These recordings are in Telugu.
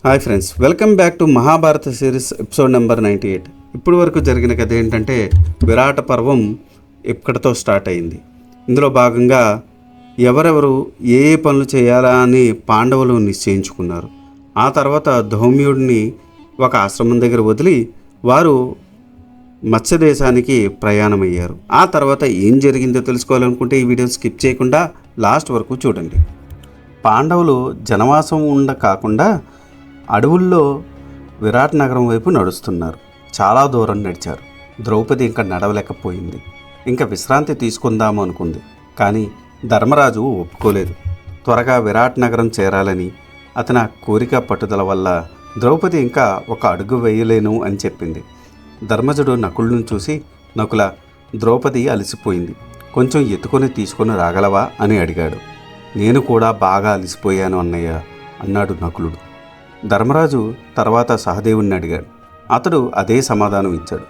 Hi friends, welcome back to Mahabharata series episode number 98. ఇప్పటి వరకు జరిగిన కథ ఏంటంటే విరాట పర్వం ఇక్కడితో స్టార్ట్ అయింది. ఇందులో భాగంగా ఎవరెవరు ఏ ఏ పనులు చేయాలా అని పాండవులు నిశ్చయించుకున్నారు. ఆ తర్వాత ధౌమ్యుడిని ఒక ఆశ్రమం దగ్గర వదిలి వారు మత్స్య దేశానికి ప్రయాణమయ్యారు. ఆ తర్వాత ఏం జరిగిందో తెలుసుకోవాలనుకుంటే ఈ వీడియో స్కిప్ చేయకుండా లాస్ట్ వరకు చూడండి. పాండవులు జనవాసం కాకుండా అడవుల్లో విరాట్ నగరం వైపు నడుస్తున్నారు. చాలా దూరం నడిచారు. ద్రౌపది ఇంకా నడవలేకపోయింది. ఇంకా విశ్రాంతి తీసుకుందాము అనుకుంది. కానీ ధర్మరాజు ఒప్పుకోలేదు. త్వరగా విరాట్ నగరం చేరాలని అతని కోరిక పట్టుదల వల్ల ద్రౌపది ఇంకా ఒక అడుగు వేయలేను అని చెప్పింది. ధర్మజుడు నకులుని చూసి, నకుల, ద్రౌపది అలసిపోయింది, కొంచెం ఎత్తుకొని తీసుకొని రాగలవా అని అడిగాడు. నేను కూడా బాగా అలసిపోయాను అన్నయ్య అన్నాడు నకులుడు. ధర్మరాజు తర్వాత సహదేవుణ్ణి అడిగాడు. అతడు అదే సమాధానం ఇచ్చాడు.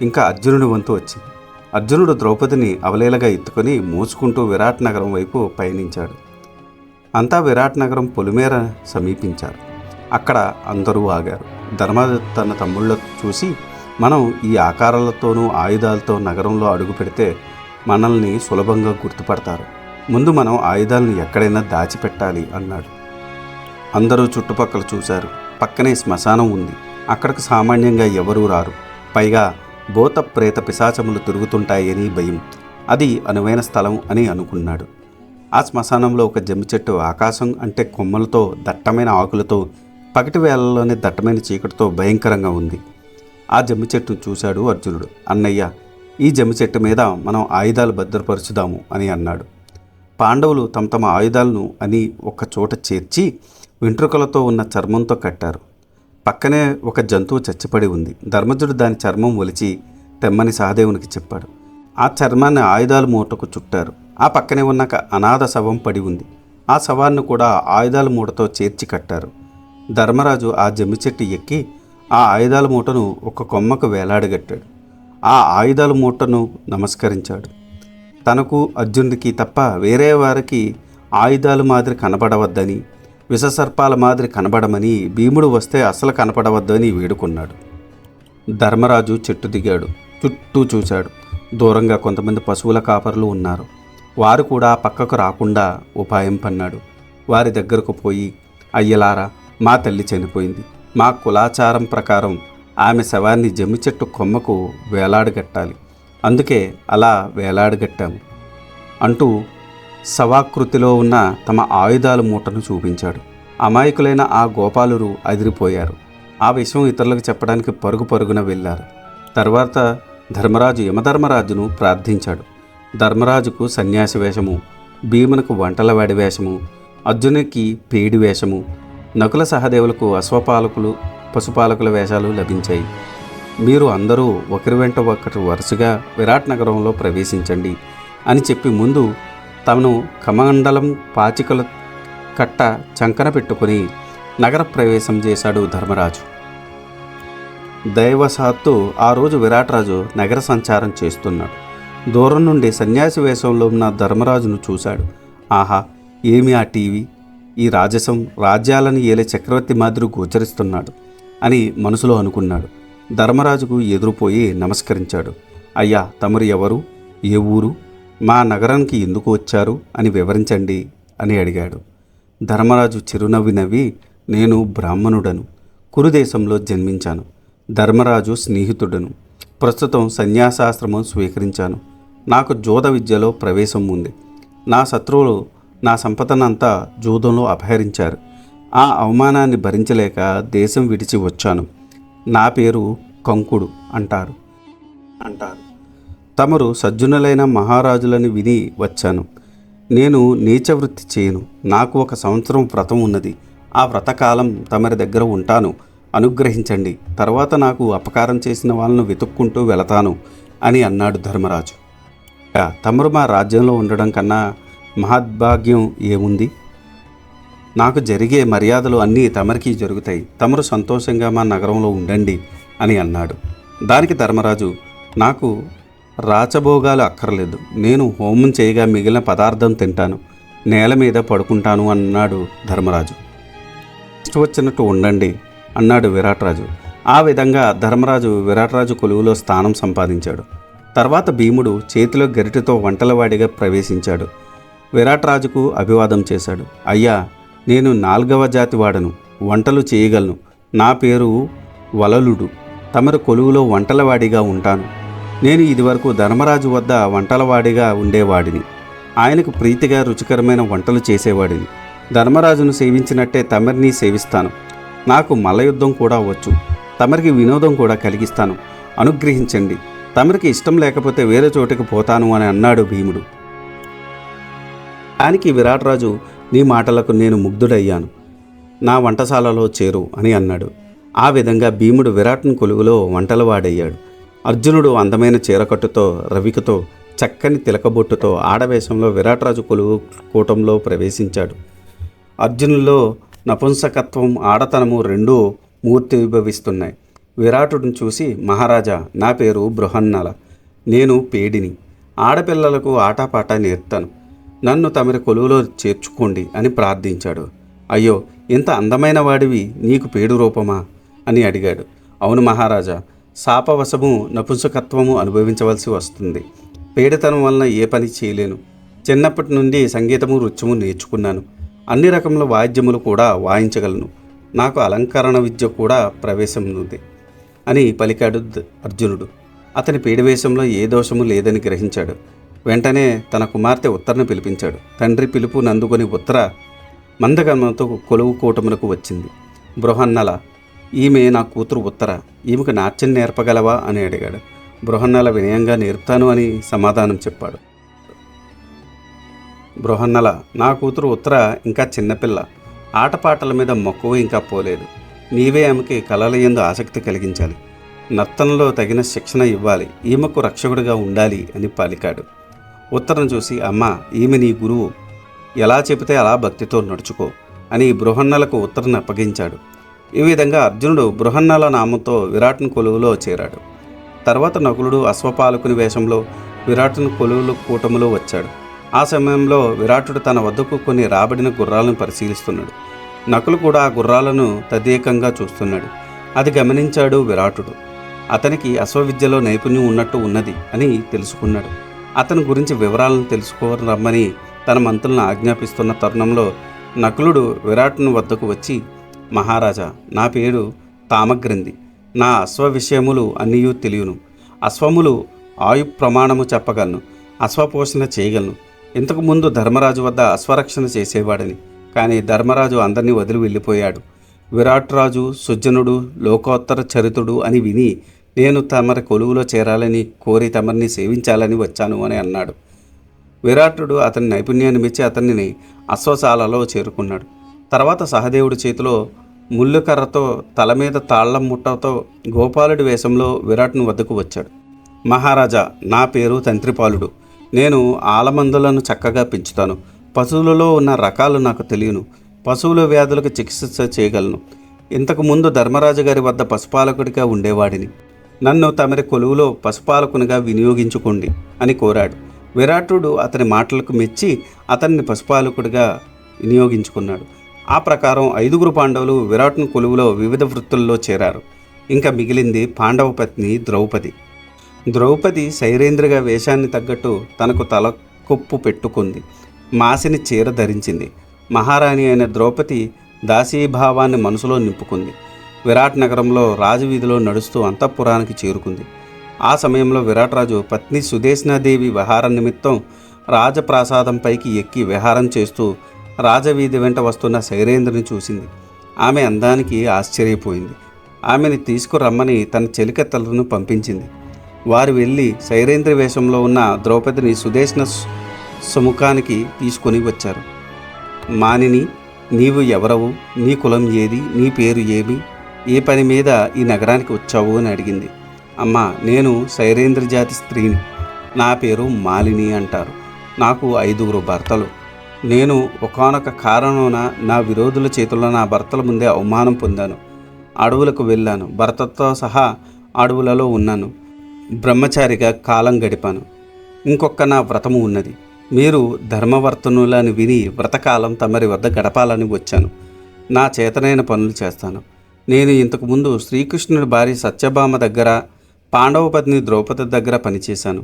ఇంకా అర్జునుడి వంతు వచ్చింది. అర్జునుడు ద్రౌపదిని అవలేలగా ఎత్తుకొని మోసుకుంటూ విరాట్ నగరం వైపు పయనించాడు. అంతా విరాట్ నగరం పొలిమేర సమీపించారు. అక్కడ అందరూ ఆగారు. ధర్మరాజు తన తమ్ముళ్ళ చూసి, మనం ఈ ఆకారాలతోనూ ఆయుధాలతో నగరంలో అడుగు పెడితే మనల్ని సులభంగా గుర్తుపడతారు. ముందు మనం ఆయుధాలను ఎక్కడైనా దాచిపెట్టాలి అన్నాడు. అందరూ చుట్టుపక్కల చూశారు. పక్కనే శ్మశానం ఉంది. అక్కడికి సామాన్యంగా ఎవరూ రారు. పైగా భూత ప్రేత పిశాచములు తిరుగుతుంటాయని భయం. అది అనువైన స్థలం అని అనుకున్నాడు. ఆ శ్మశానంలో ఒక జమ్మి చెట్టు ఆకాశం అంటే కొమ్మలతో, దట్టమైన ఆకులతో, పగటి వేళల్లోనే దట్టమైన చీకటితో భయంకరంగా ఉంది. ఆ జమ్మి చెట్టును చూశాడు అర్జునుడు. అన్నయ్య, ఈ జమ్మి చెట్టు మీద మనం ఆయుధాలు భద్రపరుచుదాము అని అన్నాడు. పాండవులు తమ తమ ఆయుధాలను అని ఒక చోట చేర్చి వెంట్రుకలతో ఉన్న చర్మంతో కట్టారు. పక్కనే ఒక జంతువు చచ్చిపడి ఉంది. ధర్మజుడు దాని చర్మం ఒలిచి తెమ్మని సహదేవునికి చెప్పాడు. ఆ చర్మాన్ని ఆయుధాల మూటకు చుట్టారు. ఆ పక్కనే ఉన్న అనాథ శవం పడి ఉంది. ఆ శవాన్ని కూడా ఆయుధాల మూటతో చేర్చి కట్టారు. ధర్మరాజు ఆ జమ్మి చెట్టు ఎక్కి ఆ ఆయుధాల మూటను ఒక కొమ్మకు వేలాడగట్టాడు. ఆ ఆయుధాల మూటను నమస్కరించాడు. తనకు అర్జునుడికి తప్ప వేరే వారికి ఆయుధాల మాదిరి కనబడవద్దని, విషసర్పాల మాదిరి కనబడమని, భీముడు వస్తే అసలు కనపడవద్దని వేడుకున్నాడు. ధర్మరాజు చెట్టు దిగాడు. చుట్టూ చూశాడు. దూరంగా కొంతమంది పశువుల కాపరులు ఉన్నారు. వారు కూడా పక్కకు రాకుండా ఉపాయం పన్నాడు. వారి దగ్గరకు పోయి, అయ్యలారా, మా తల్లి చనిపోయింది. మా కులాచారం ప్రకారం ఆమె శవాన్ని జమ్మి చెట్టు కొమ్మకు వేలాడగట్టాలి. అందుకే అలా వేలాడగట్టాము అంటూ శవాకృతిలో ఉన్న తమ ఆయుధాల మూటను చూపించాడు. అమాయకులైన ఆ గోపాలురు అదిరిపోయారు. ఆ విషయం ఇతరులకు చెప్పడానికి పరుగు పరుగున వెళ్ళారు. తర్వాత ధర్మరాజు యమధర్మరాజును ప్రార్థించాడు. ధర్మరాజుకు సన్యాసి వేషము, భీమునకు వంటలవాడి వేషము, అర్జునునికి పేడి వేషము, నకుల సహదేవులకు అశ్వపాలకులు, పశుపాలకుల వేషాలు లభించాయి. మీరు అందరూ ఒకరి వెంట ఒకరు వరుసగా విరాట్ నగరంలో ప్రవేశించండి అని చెప్పి ముందు తమను కమండలం పాచికల కట్ట చంకన పెట్టుకుని నగర ప్రవేశం చేశాడు ధర్మరాజు. దైవశాత్తు ఆ రోజు విరాటరాజు నగర సంచారం చేస్తున్నాడు. దూరం నుండి సన్యాసి వేషంలో ఉన్న ధర్మరాజును చూశాడు. ఆహా, ఏమి ఆ టీవీ! ఈ రాజసం రాజ్యాలను ఏలే చక్రవర్తి మాదిరి గోచరిస్తున్నాడు అని మనసులో అనుకున్నాడు. ధర్మరాజుకు ఎదురుపోయి నమస్కరించాడు. అయ్యా, తమరు ఎవరు? ఏ ఊరు? మా నగరానికి ఎందుకు వచ్చారు అని వివరించండి అని అడిగాడు. ధర్మరాజు చిరునవ్వి నవ్వి, నేను బ్రాహ్మణుడను, కురుదేశంలో జన్మించాను. ధర్మరాజు స్నేహితుడను. ప్రస్తుతం సన్యాసాశ్రమం స్వీకరించాను. నాకు జూద విద్యలో ప్రవేశం ఉంది. నా శత్రువులు నా సంపదనంతా జూదంలో అపహరించారు. ఆ అవమానాన్ని భరించలేక దేశం విడిచి వచ్చాను. నా పేరు కంకుడు అంటారు. తమరు సజ్జనులైన మహారాజులని విని వచ్చాను. నేను నీచవృత్తి చేయను. నాకు 1 సంవత్సరం వ్రతం ఉన్నది. ఆ వ్రతకాలం తమరి దగ్గర ఉంటాను. అనుగ్రహించండి. తర్వాత నాకు అపకారం చేసిన వాళ్ళను వెతుక్కుంటూ వెళతాను అని అన్నాడు ధర్మరాజు. తమరు మా రాజ్యంలో ఉండడం కన్నా మహద్భాగ్యం ఏముంది? నాకు జరిగే మర్యాదలు అన్నీ తమరికి జరుగుతాయి. తమరు సంతోషంగా మా నగరంలో ఉండండి అని అన్నాడు. దానికి ధర్మరాజు, నాకు రాచభోగాలు అక్కర్లేదు. నేను హోమం చేయగా మిగిలిన పదార్థం తింటాను, నేల మీద పడుకుంటాను అన్నాడు ధర్మరాజు. ఇష్టం వచ్చినట్టు ఉండండి అన్నాడు విరాట్రాజు. ఆ విధంగా ధర్మరాజు విరాట్రాజు కొలువులో స్థానం సంపాదించాడు. తర్వాత భీముడు చేతిలో గరిటెతో వంటలవాడిగా ప్రవేశించాడు. విరాట్రాజుకు అభివాదం చేశాడు. అయ్యా, నేను 4వ జాతి వాడను, వంటలు చేయగలను. నా పేరు వలలుడు. తమరి కొలువులో వంటలవాడిగా ఉంటాను. నేను ఇదివరకు ధర్మరాజు వద్ద వంటలవాడిగా ఉండేవాడిని. ఆయనకు ప్రీతిగా రుచికరమైన వంటలు చేసేవాడిని. ధర్మరాజును సేవించినట్టే తమరిని సేవిస్తాను. నాకు మల్లయుద్ధం కూడా వచ్చు. తమరికి వినోదం కూడా కలిగిస్తాను. అనుగ్రహించండి. తమరికి ఇష్టం లేకపోతే వేరే చోటికి పోతాను అని అన్నాడు భీముడు. దానికి విరాట్రాజు, నీ మాటలకు నేను ముగ్ధుడయ్యాను. నా వంటశాలలో చేరు అని అన్నాడు. ఆ విధంగా భీముడు విరాట్ను కొలువులో వంటలవాడయ్యాడు. అర్జునుడు అందమైన చీరకట్టుతో, రవికతో, చక్కని తిలకబొట్టుతో ఆడవేషంలో విరాట్రాజు కొలువు కూటంలో ప్రవేశించాడు. అర్జునుల్లో నపుంసకత్వం, ఆడతనము రెండూ మూర్తిభవిస్తున్నాయి. విరాటుడిని చూసి, మహారాజా, నా పేరు బృహన్నల. నేను పేడిని. ఆడపిల్లలకు ఆటపాట నేర్పుతాను. నన్ను తమరి కొలువులో చేర్చుకోండి అని ప్రార్థించాడు. అయ్యో, ఇంత అందమైన వాడివి, నీకు పేడు రూపమా అని అడిగాడు. అవును మహారాజా, శాపవశము నపుంసకత్వము అనుభవించవలసి వస్తుంది. పేడితనం వలన ఏ పని చేయలేను. చిన్నప్పటి నుండి సంగీతము, నృత్యము నేర్చుకున్నాను. అన్ని రకముల వాద్యములు కూడా వాయించగలను. నాకు అలంకరణ విద్య కూడా ప్రవేశం ఉంది అని పలికాడు అర్జునుడు. అతని పేడివేషంలో ఏ దోషము లేదని గ్రహించాడు. వెంటనే తన కుమార్తె ఉత్తరను పిలిపించాడు. తండ్రి పిలుపు నందుకొని ఉత్తర మందగమనంతో కొలువు కూటములకు వచ్చింది. బృహన్నల, ఈమె నా కూతురు ఉత్తర. ఈమెకు నాట్యం నేర్పగలవా అని అడిగాడు. బృహన్నల వినయంగా నేర్పుతాను అని సమాధానం చెప్పాడు. బృహన్నల, నా కూతురు ఉత్తర ఇంకా చిన్నపిల్ల. ఆటపాటల మీద మక్కువ ఇంకా పోలేదు. నీవే ఆమెకి కళల యందు ఆసక్తి కలిగించాలి. నర్తనలో తగిన శిక్షణ ఇవ్వాలి. ఈమెకు రక్షకుడిగా ఉండాలి అని పలికాడు. ఉత్తరను చూసి, అమ్మా, ఈమె నీ గురువు. ఎలా చెబితే అలా భక్తితో నడుచుకో అని బృహన్నలకు ఉత్తరను అప్పగించాడు. ఈ విధంగా అర్జునుడు బృహన్నల నామంతో విరాటుని కొలువులో చేరాడు. తర్వాత నకులుడు అశ్వపాలకుని వేషంలో విరాటుని కొలువులు కూటములో వచ్చాడు. ఆ సమయంలో విరాటుడు తన వద్దకు కొన్ని రాబడిన గుర్రాలను పరిశీలిస్తున్నాడు. నకులు కూడా ఆ గుర్రాలను తదేకంగా చూస్తున్నాడు. అది గమనించాడు విరాటుడు. అతనికి అశ్వవిద్యలో నైపుణ్యం ఉన్నట్టు ఉన్నది అని తెలుసుకున్నాడు. అతని గురించి వివరాలను తెలుసుకోరమ్మని తన మంత్రులను ఆజ్ఞాపిస్తున్న తరుణంలో నకులుడు విరాటుని వద్దకు వచ్చి, మహారాజా, నా పేరు తామగ్రంథి. నా అశ్వ విషయములు అన్నీయూ తెలియను. అశ్వములు ఆయు ప్రమాణము చెప్పగలను. అశ్వపోషణ చేయగలను. ఇంతకుముందు ధర్మరాజు వద్ద అశ్వరక్షణ చేసేవాడని. కానీ ధర్మరాజు అందరినీ వదిలి వెళ్ళిపోయాడు. విరాట్రాజు సుజనుడు, లోకోత్తర చరితుడు అని విని నేను తమరి కొలువులో చేరాలని కోరి తమరిని సేవించాలని వచ్చాను అని అన్నాడు. విరాటుడు అతని నైపుణ్యాన్ని మెచ్చి అతనిని అశ్వశాలలో చేరుకున్నాడు. తర్వాత సహదేవుడి చేతిలో ముళ్ళుకర్రతో, తల మీద తాళ్లం ముట్టతో గోపాలుడి వేషంలో విరాటుని వద్దకు వచ్చాడు. మహారాజా, నా పేరు తంత్రిపాలుడు. నేను ఆలమందులను చక్కగా పెంచుతాను. పశువులలో ఉన్న రకాలు నాకు తెలియను. పశువుల వ్యాధులకు చికిత్స చేయగలను. ఇంతకుముందు ధర్మరాజు గారి వద్ద పశుపాలకుడిగా ఉండేవాడిని. నన్ను తమరి కొలువులో పశుపాలకునిగా వినియోగించుకోండి అని కోరాడు. విరాటుడు అతని మాటలకు మెచ్చి అతన్ని పశుపాలకుడిగా వినియోగించుకున్నాడు. ఆ ప్రకారం 5గురు పాండవులు విరాటుని కొలువులో వివిధ వృత్తుల్లో చేరారు. ఇంకా మిగిలింది పాండవ పత్ని ద్రౌపది. ద్రౌపది శైరేంద్రగా వేషాన్ని తగ్గట్టు తనకు తలకొప్పు పెట్టుకుంది. మాసిని చీర ధరించింది. మహారాణి అయిన ద్రౌపది దాసీభావాన్ని మనసులో నింపుకుంది. విరాట్ నగరంలో రాజవీధిలో నడుస్తూ అంతఃపురానికి చేరుకుంది. ఆ సమయంలో విరాట్రాజు పత్ని సుదేశనాదేవి విహారం నిమిత్తం రాజప్రాసాదంపైకి ఎక్కి విహారం చేస్తూ రాజవీధి వెంట వస్తున్న శైరేంద్రుని చూసింది. ఆమె అందానికి ఆశ్చర్యపోయింది. ఆమెని తీసుకురమ్మని తన చెలికత్తలను పంపించింది. వారు వెళ్ళి శైరేంద్ర వేషంలో ఉన్న ద్రౌపదిని సుదేశన సముఖానికి తీసుకొని వచ్చారు. మానిని, నీవు ఎవరవు? నీ కులం ఏది? నీ పేరు ఏమి? ఏ పని మీద ఈ నగరానికి వచ్చావు అని అడిగింది. అమ్మా, నేను శైరేంద్ర జాతి స్త్రీని. నా పేరు మాలిని అంటారు. నాకు 5గురు భర్తలు. నేను ఒకానొక కారణమున నా విరోధుల చేతుల్లో నా భర్తల ముందే అవమానం పొందాను. అడవులకు వెళ్ళాను. భర్తతో సహా అడవులలో ఉన్నాను. బ్రహ్మచారిగా కాలం గడిపాను. ఇంకొక నా వ్రతము ఉన్నది. మీరు ధర్మవర్తనులని విని వ్రతకాలం తమరి వద్ద గడపాలని వచ్చాను. నా చేతనైన పనులు చేస్తాను. నేను ఇంతకుముందు శ్రీకృష్ణుడి భార్య సత్యభామ దగ్గర, పాండవ పత్ని ద్రౌపది దగ్గర పనిచేశాను.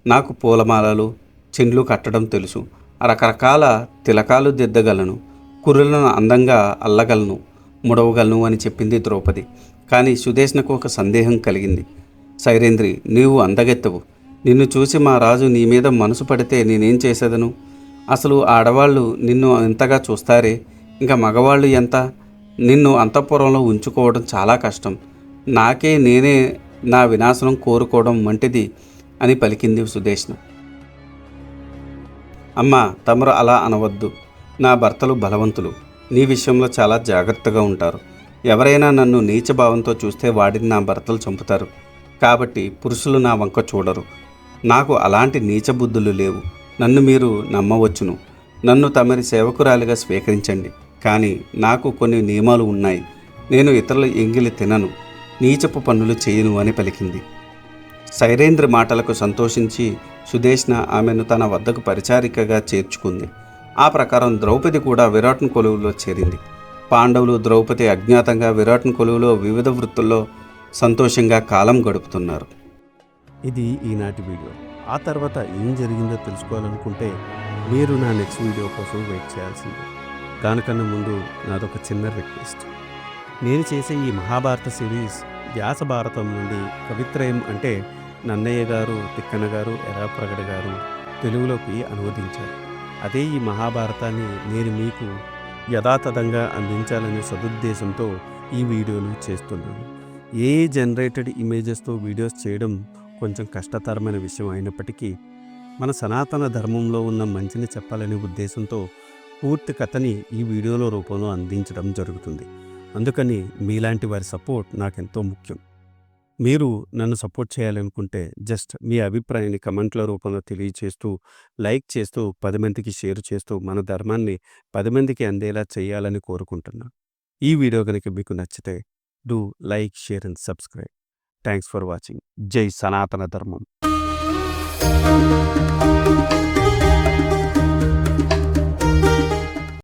నాకు పూలమాలలు, చెండ్లు కట్టడం తెలుసు. రకరకాల తిలకాలు దిద్దగలను, కుర్రలను అందంగా అల్లగలను, ముడవగలను అని చెప్పింది ద్రౌపది. కానీ సుదేష్ణకు ఒక సందేహం కలిగింది. సైరేంద్రి, నీవు అందగెత్తవు. నిన్ను చూసి మా రాజు నీ మీద మనసు పడితే నేనేం చేసేదను? అసలు ఆడవాళ్ళు నిన్ను ఎంతగా చూస్తారే, ఇంకా మగవాళ్ళు ఎంత? నిన్ను అంతఃపురంలో ఉంచుకోవడం చాలా కష్టం. నేనే నా వినాశనం కోరుకోవడం వంటిది అని పలికింది సుదేష్ణ. అమ్మా, తమరు అలా అనవద్దు. నా భర్తలు బలవంతులు. నీ విషయంలో చాలా జాగ్రత్తగా ఉంటారు. ఎవరైనా నన్ను నీచభావంతో చూస్తే వాడిని నా భర్తలు చంపుతారు. కాబట్టి పురుషులు నా వంక చూడరు. నాకు అలాంటి నీచ బుద్ధులు లేవు. నన్ను మీరు నమ్మవచ్చును. నన్ను తమరి సేవకురాలిగా స్వీకరించండి. కానీ నాకు కొన్ని నియమాలు ఉన్నాయి. నేను ఇతరుల ఎంగిలి తినను, నీచపు పనులు చేయను అని పలికింది. సైరేంద్ర మాటలకు సంతోషించి సుదేష్ణ ఆమెను తన వద్దకు పరిచారికగా చేర్చుకుంది. ఆ ప్రకారం ద్రౌపది కూడా విరాట్ని కొలువులో చేరింది. పాండవులు, ద్రౌపది అజ్ఞాతంగా విరాట్ని కొలువులో వివిధ వృత్తుల్లో సంతోషంగా కాలం గడుపుతున్నారు. ఇది ఈనాటి వీడియో. ఆ తర్వాత ఏం జరిగిందో తెలుసుకోవాలనుకుంటే మీరు నా నెక్స్ట్ వీడియో కోసం వెయిట్ చేయాల్సిందే. దానికన్నా ముందు నాదొక చిన్న రిక్వెస్ట్. నేను చేసే ఈ మహాభారత సిరీస్ వ్యాస భారతం నుండి కవిత్రయం అంటే నన్నయ్య గారు, తిక్కన గారు, ఎర్రాప్రగడ గారు తెలుగులోకి అనువదించారు. అదే ఈ మహాభారతాన్ని నేను మీకు యథాతథంగా అందించాలనే సదుద్దేశంతో ఈ వీడియోలు చేస్తున్నాను. ఏ జనరేటెడ్ ఇమేజెస్తో వీడియోస్ చేయడం కొంచెం కష్టతరమైన విషయం అయినప్పటికీ మన సనాతన ధర్మంలో ఉన్న మంచిని చెప్పాలనే ఉద్దేశంతో పూర్తి కథని ఈ వీడియోలో రూపంలో అందించడం జరుగుతుంది. అందుకని మీలాంటి వారి సపోర్ట్ నాకెంతో ముఖ్యం. మీరు నన్ను సపోర్ట్ చేయాలనుకుంటే జస్ట్ మీ అభిప్రాయాన్ని కమెంట్ల రూపంలో తెలియచేస్తూ, లైక్ చేస్తూ, 10 మందికి షేర్ చేస్తూ మన ధర్మాన్ని 10 మందికి అందేలా చేయాలని కోరుకుంటున్నాను. ఈ వీడియో కనుక మీకు నచ్చితే do like, share and subscribe. Thanks for watching. జై సనాతన ధర్మం.